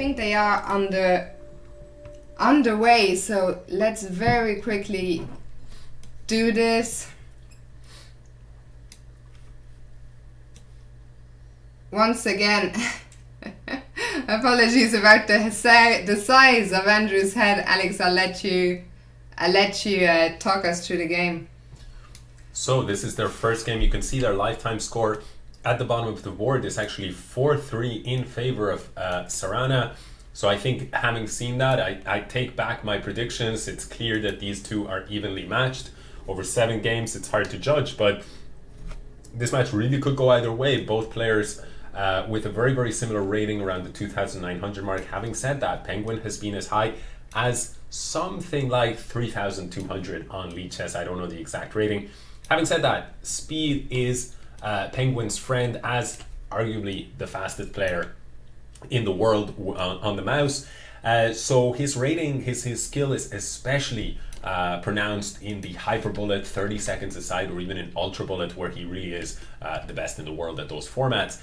think they are underway, so let's very quickly do this. Once again, apologies about the size of Andrew's head. Alex, I'll let you talk us through the game. So this is their first game. You can see their lifetime score at the bottom of the board is actually 4-3 in favor of Sarana. So I think, having seen that, I take back my predictions. It's clear that these two are evenly matched. Over 7 games, it's hard to judge, but this match really could go either way. Both players with a very, very similar rating around the 2,900 mark. Having said that, Penguin has been as high as something like 3,200 on Lead Chess. I don't know the exact rating. Having said that, speed is Penguin's friend, as arguably the fastest player in the world on the mouse. So his rating, his skill is especially pronounced in the hyper bullet, 30 seconds aside, or even in ultra bullet, where he really is the best in the world at those formats.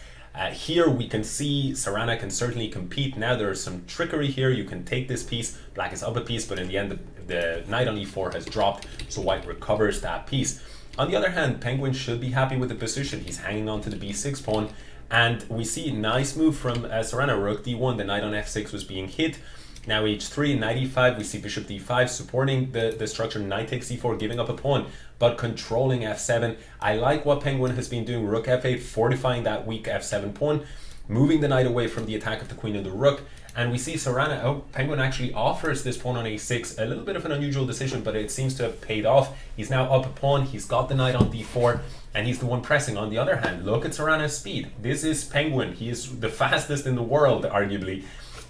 Here we can see Sarana can certainly compete. Now there is some trickery here. You can take this piece, black is up a piece, but in the end the knight on e4 has dropped, so white recovers that piece. On the other hand, Penguin should be happy with the position. He's hanging on to the b6 pawn, and we see a nice move from Sarana. Rook d1, the knight on f6 was being hit. Now h3, knight e5, we see bishop d5 supporting the structure, knight takes e4, giving up a pawn, but controlling f7. I like what Penguin has been doing. Rook f8, fortifying that weak f7 pawn, moving the knight away from the attack of the queen and the rook. And we see Sarana, Penguin actually offers this pawn on a6, a little bit of an unusual decision, but it seems to have paid off. He's now up a pawn, he's got the knight on d4, and he's the one pressing. On the other hand, look at Sarana's speed. This is Penguin. He is the fastest in the world, arguably.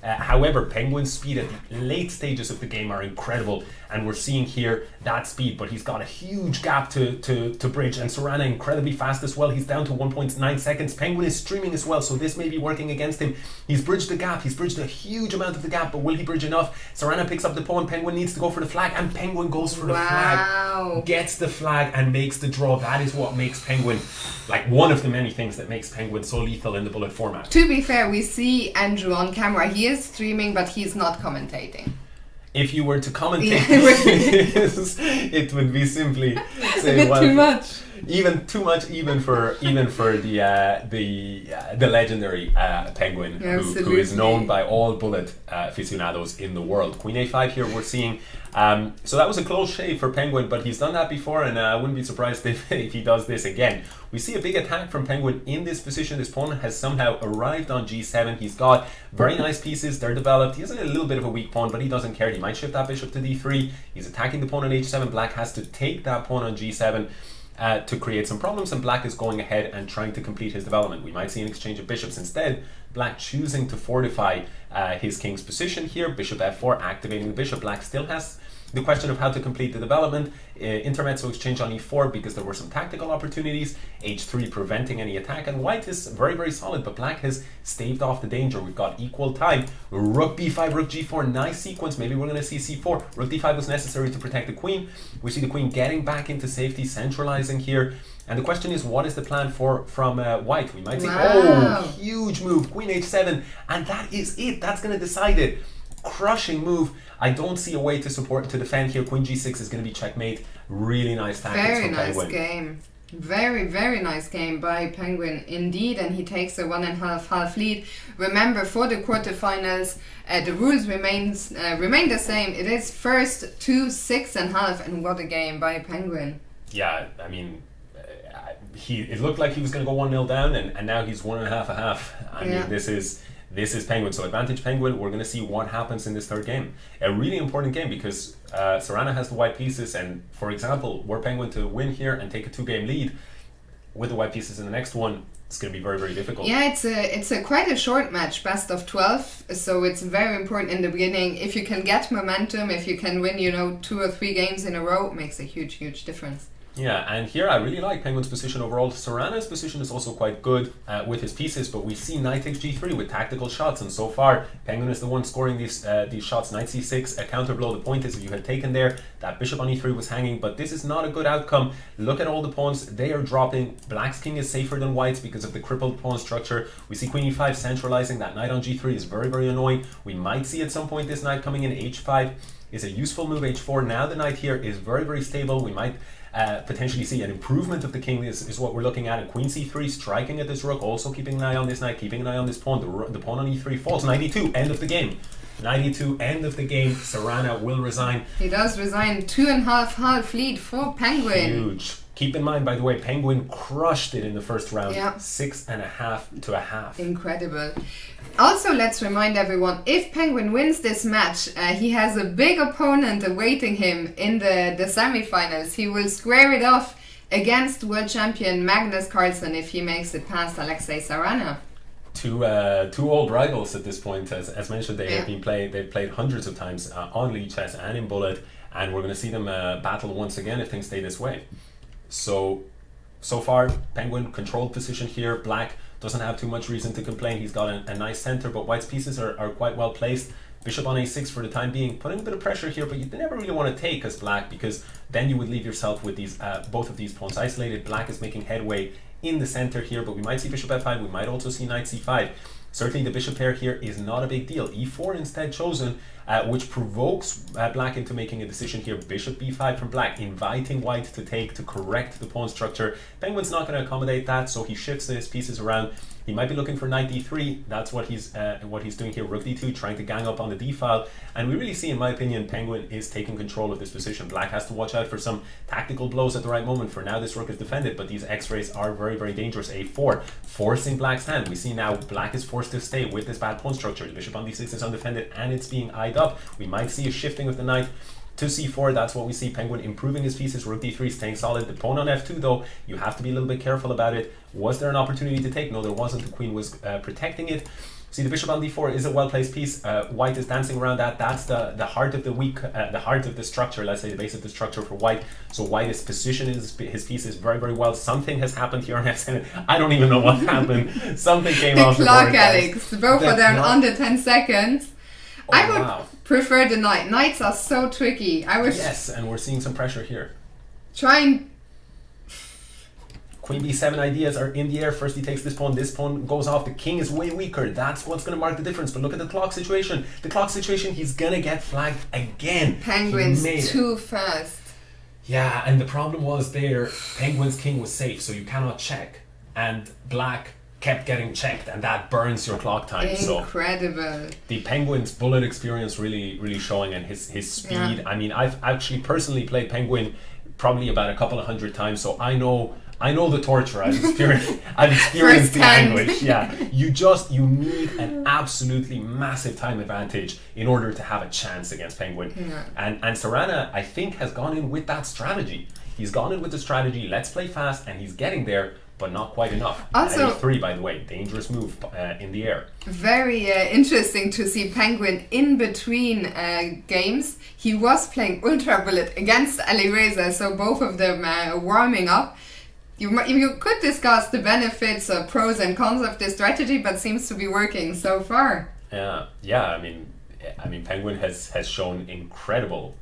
However, Penguin's speed at the late stages of the game are incredible, and we're seeing here that speed, but he's got a huge gap to bridge, and Sarana incredibly fast as well. He's down to 1.9 seconds. Penguin is streaming as well, so this may be working against him. He's bridged the gap, he's bridged a huge amount of the gap, but will he bridge enough? Sarana picks up the pawn, Penguin needs to go for the flag, and Penguin goes for the flag, gets the flag and makes the draw. That is what makes Penguin, like one of the many things that makes Penguin so lethal in the bullet format. To be fair, we see Andrew on camera. He is streaming, but he's not commentating. If you were to commentate it would be simply say, a bit too much. Even too much, even for the legendary Penguin, who is known by all bullet aficionados in the world. Queen a5 here we're seeing. So that was a close shave for Penguin, but he's done that before, and I wouldn't be surprised if he does this again. We see a big attack from Penguin in this position. This pawn has somehow arrived on g7. He's got very nice pieces. They're developed. He has a little bit of a weak pawn, but he doesn't care. He might shift that bishop to d3. He's attacking the pawn on h7. Black has to take that pawn on g7 to create some problems, and Black is going ahead and trying to complete his development. We might see an exchange of bishops instead. Black choosing to fortify his king's position here. Bishop f4, activating the bishop. Black still has the question of how to complete the development. Intermezzo exchange on e4 because there were some tactical opportunities. h3 preventing any attack, and white is very, very solid, but black has staved off the danger. We've got equal time. Rook b5, rook g4, nice sequence. Maybe we're going to see c4. Rook d5 was necessary to protect the queen. We see the queen getting back into safety, centralizing here. And the question is, what is the plan from white? We might see, huge move, queen h7, and that is it. That's going to decide it. Crushing move. I don't see a way to defend here. Queen g6 is going to be checkmate. Really nice tactics from Penguin. Very nice game. Very, very nice game by Penguin indeed, and he takes a 1.5 lead. Remember, for the quarterfinals, the rules remain the same. It is first to 6.5, and what a game by Penguin. Yeah, I mean, it looked like he was going to go 1-0 down, and now he's 1.5. I mean, this is Penguin. So advantage Penguin. We're going to see what happens in this third game. A really important game because Sarana has the white pieces, and for example, were Penguin to win here and take a 2-game lead with the white pieces in the next one, it's going to be very, very difficult. Yeah, it's a quite a short match, best of 12. So it's very important in the beginning. If you can get momentum, if you can win, 2 or 3 games in a row, it makes a huge, huge difference. Yeah, and here I really like Penguin's position overall. Sarana's position is also quite good with his pieces, but we see knight takes g3 with tactical shots, and so far Penguin is the one scoring these shots. Knight c6, a counter blow. The point is, if you had taken there, that bishop on e3 was hanging, but this is not a good outcome. Look at all the pawns, they are dropping. Black's king is safer than white's because of the crippled pawn structure. We see queen e5 centralizing. That knight on g3 is very, very annoying. We might see at some point this knight coming in. h5 is a useful move. h4, now the knight here is very, very stable. We might potentially see an improvement of the king is what we're looking at. And queen c3 striking at this rook, also keeping an eye on this knight, keeping an eye on this pawn. The pawn on e3 falls. 92, end of the game. 92, end of the game. Sarana will resign. He does resign. 2.5 lead for Penguin. Huge. Keep in mind, by the way, Penguin crushed it in the first round. Yeah. 6.5 to a half. Incredible. Also, let's remind everyone, if Penguin wins this match, he has a big opponent awaiting him in the semi-finals. He will square it off against world champion Magnus Carlsen if he makes it past Alexey Sarana. Two old rivals at this point. As mentioned, they've played hundreds of times on League Chess and in Bullet, and we're going to see them battle once again if things stay this way. So far, Penguin controlled position here. Black doesn't have too much reason to complain. He's got a nice center, but white's pieces are quite well placed. Bishop on a6 for the time being, putting a bit of pressure here, but you never really want to take as Black, because then you would leave yourself with these both of these pawns isolated. Black is making headway in the center here, but we might see bishop f5. We might also see knight c5. Certainly the bishop pair here is not a big deal. e4 instead chosen, which provokes Black into making a decision here. Bishop b5 from Black, inviting white to take, to correct the pawn structure. Penguin's not going to accommodate that, so he shifts his pieces around. He might be looking for knight d3. That's what he's doing here. Rook d2, trying to gang up on the d file. And we really see, in my opinion, Penguin is taking control of this position. Black has to watch out for some tactical blows at the right moment. For now, this rook is defended, but these x-rays are very, very dangerous. a4, forcing Black's hand. We see now Black is forced to stay with this bad pawn structure. The bishop on d6 is undefended, and it's being eyed up. We might see a shifting of the knight to c4. That's what we see. Penguin improving his pieces. Rook d3 staying solid. The pawn on f2, though, you have to be a little bit careful about it. Was there an opportunity to take? No, there wasn't. The queen was protecting it. See, the bishop on d4 is a well-placed piece. White is dancing around that. That's the heart of the heart of the structure. Let's say the base of the structure for white. So white is positioning his pieces very, very well. Something has happened here on f7. I don't even know what happened. Something came off the clock, board, Alex. Both of them under 10 seconds. Oh, I would prefer the knight. Knights are so tricky. Yes, and we're seeing some pressure here. Trying. Queen b7 ideas are in the air. First he takes this pawn goes off. The king is way weaker. That's what's going to mark the difference. But look at the clock situation. The clock situation, he's going to get flagged again. Penguin's too fast. Yeah, and the problem was there, Penguin's king was safe, so you cannot check. And Black kept getting checked, and that burns your clock time. Incredible. So the Penguin's bullet experience really showing, and his speed. Yeah. I mean, I've actually personally played Penguin probably about a couple of hundred times, so I know the torture. I've experienced the anguish. Yeah, you need an absolutely massive time advantage in order to have a chance against Penguin. Yeah. And Sarana, I think, has gone in with that strategy. He's gone in with the strategy. Let's play fast, and he's getting there, but not quite enough. Also, a3, by the way, dangerous move in the air. Very interesting to see Penguin in between games. He was playing Ultra Bullet against Ali Reza, so both of them warming up. You could discuss the benefits, pros and cons of this strategy, but seems to be working so far. Yeah. I mean, Penguin has shown incredible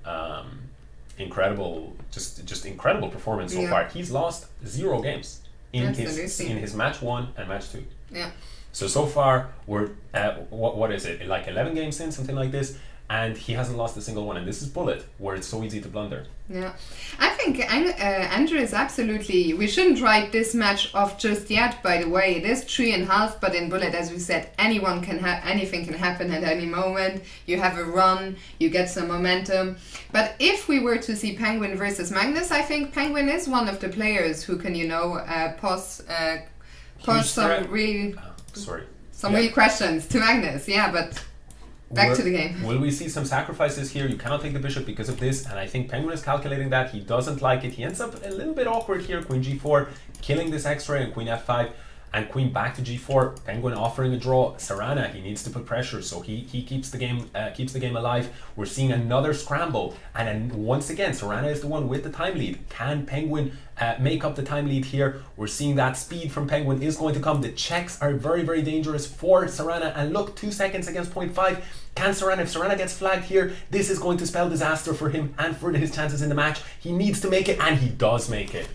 performance so far. He's lost 0 games in his match 1 and match 2. Yeah. So far we're what is it, like 11 games in, something like this, and he hasn't lost a single one. And this is Bullet, where it's so easy to blunder. Yeah, I think Andrew is absolutely. We shouldn't write this match off just yet. By the way, it is 3.5, but in Bullet, as we said, anything can happen at any moment. You have a run, you get some momentum. But if we were to see Penguin versus Magnus, I think Penguin is one of the players who can, pose some real questions to Magnus. Yeah, but. Back to the game. Will we see some sacrifices here? You cannot take the bishop because of this, and I think Penguin is calculating that. He doesn't like it. He ends up a little bit awkward here. Queen g4, killing this x-ray, and queen f5. and queen back to g4. Penguin offering a draw. Sarana, he needs to put pressure, so he keeps the game alive. We're seeing another scramble, and then once again Sarana is the one with the time lead. Can Penguin make up the time lead here? We're seeing that speed from Penguin is going to come. The checks are very, very dangerous for Sarana, and look, 2 seconds against 0.5. Can Sarana, if Sarana gets flagged here, this is going to spell disaster for him and for his chances in the match. He needs to make it, and he does make it.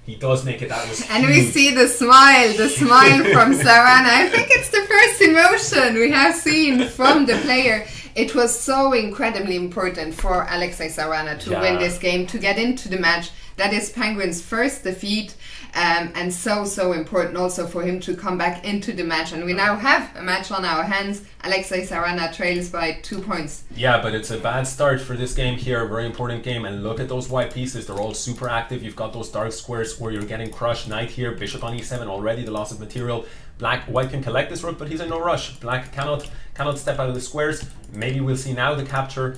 He does make it. That was and huge. we see the smile from Sarana. I think it's the first emotion we have seen from the player. It was so incredibly important for Alexey Sarana to win this game, to get into the match. That is Penguin's first defeat, and so important also for him to come back into the match. And we now have a match on our hands. Alexey Sarana trails by 2 points. Yeah, but it's a bad start for this game here. A very important game. And look at those white pieces. They're all super active. You've got those dark squares where you're getting crushed. Knight here, bishop on e7 already. The loss of material. White can collect this rook, but he's in no rush. Black cannot step out of the squares. Maybe we'll see now the capture.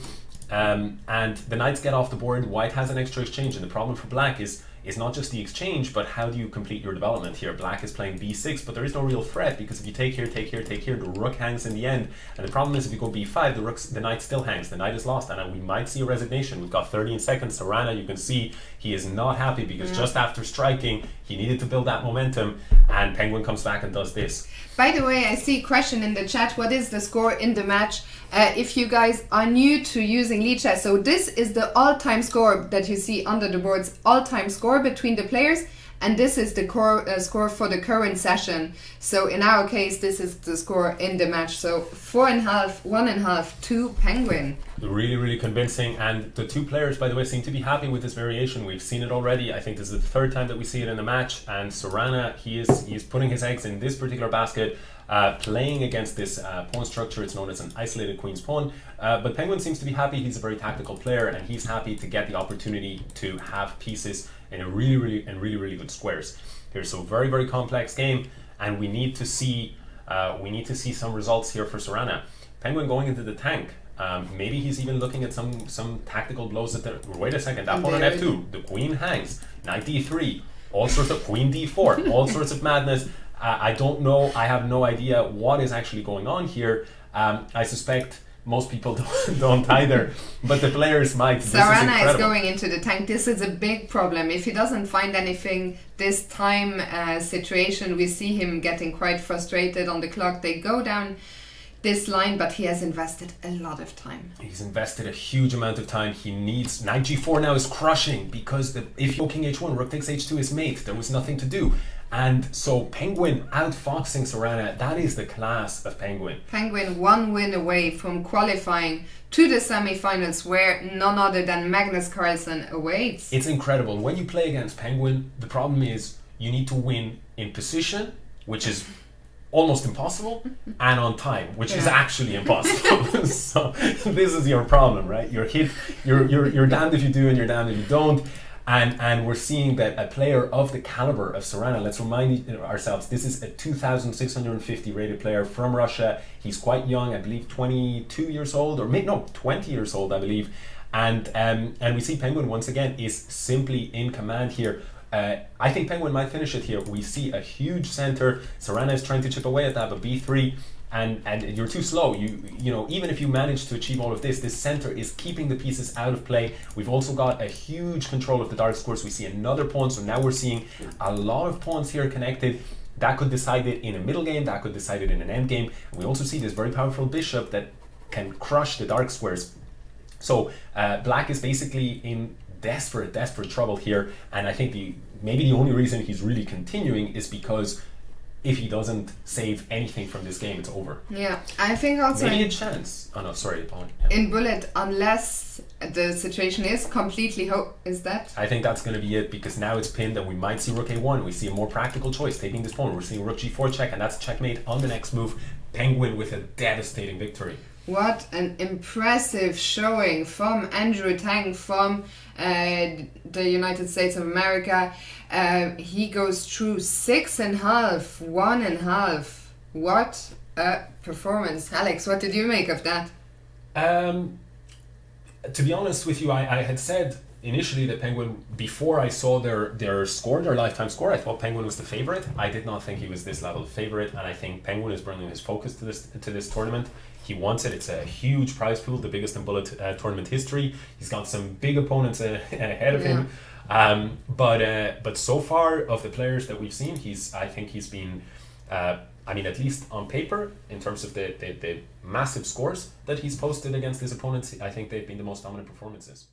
And the knights get off the board. White has an extra exchange, and the problem for black is not just the exchange, but how do you complete your development here? Black is playing b6, but there is no real threat, because if you take here, the rook hangs in the end. And the problem is if you go b5, the knight still hangs. The knight is lost, and we might see a resignation. We've got 13 seconds. Sarana, you can see he is not happy, because just after striking, he needed to build that momentum, and Penguin comes back and does this. By the way, I see a question in the chat. What is the score in the match? If you guys are new to using lead chess, so this is the all-time score that you see under the boards, all-time score between the players, and this is the score for the current session. So in our case, this is the score in the match. So 4.5, 1.5 to Penguin. Really, really convincing, and the two players, by the way, seem to be happy with this variation. We've seen it already. I think this is the third time that we see it in a match, and Sarana, he is putting his eggs in this particular basket, playing against this pawn structure. It's known as an isolated queen's pawn, but Penguin seems to be happy. He's a very tactical player, and he's happy to get the opportunity to have pieces in a really good squares here. So very, very complex game, and we need to see some results here for Sarana. Penguin going into the tank. Maybe he's even looking at some tactical blows. Wait a second, that pawn on f2, the queen hangs, knight d3, all sorts of queen d4, all sorts of madness. I don't know. I have no idea what is actually going on here. I suspect most people don't either, but the players might. Sarana is going into the tank. This is a big problem. If he doesn't find anything this time situation, we see him getting quite frustrated on the clock. They go down this line, but he has invested a lot of time. He's invested a huge amount of time. He needs knight g4 now is crushing, because if you go king h1, rook takes h2 is mate. There was nothing to do. And so Penguin outfoxing Sarana. That is the class of Penguin. Penguin 1 win away from qualifying to the semi-finals, where none other than Magnus Carlsen awaits. It's incredible. When you play against Penguin, the problem is you need to win in position, which is almost impossible, and on time, which is actually impossible. So this is your problem, right? You're damned if you do and you're damned if you don't. And we're seeing that a player of the caliber of Sarana, let's remind ourselves, this is a 2,650 rated player from Russia. He's quite young, I believe 22 years old, or 20 years old, I believe. And we see Penguin once again is simply in command here. I think Penguin might finish it here. We see a huge center. Sarana is trying to chip away at that, but b3. And you're too slow. You know, even if you manage to achieve all of this center is keeping the pieces out of play. We've also got a huge control of the dark squares. We see another pawn, so now we're seeing a lot of pawns here connected. That could decide it in a middle game, that could decide it in an end game. And we also see this very powerful bishop that can crush the dark squares. So black is basically in desperate trouble here, and I think maybe the only reason he's really continuing is because if he doesn't save anything from this game, it's over. Yeah, I think also maybe a chance. Oh no, sorry, the pawn. Yeah. In bullet, unless the situation is completely is that? I think that's going to be it, because now it's pinned and we might see rook a1. We see a more practical choice, taking this pawn. We're seeing rook g4 check, and that's checkmate on the next move. Penguin with a devastating victory. What an impressive showing from Andrew Tang from the United States of America. He goes through 6.5, 1.5. What a performance. Alex, what did you make of that? To be honest with you, I had said initially the Penguin, before I saw their score, their lifetime score, I thought Penguin was the favorite. I did not think he was this level of favorite, and I think Penguin is bringing his focus to this tournament. He wants it. It's a huge prize pool, the biggest in bullet tournament history. He's got some big opponents ahead of him. But so far of the players that we've seen, I think he's been, at least on paper, in terms of the massive scores that he's posted against his opponents, I think they've been the most dominant performances.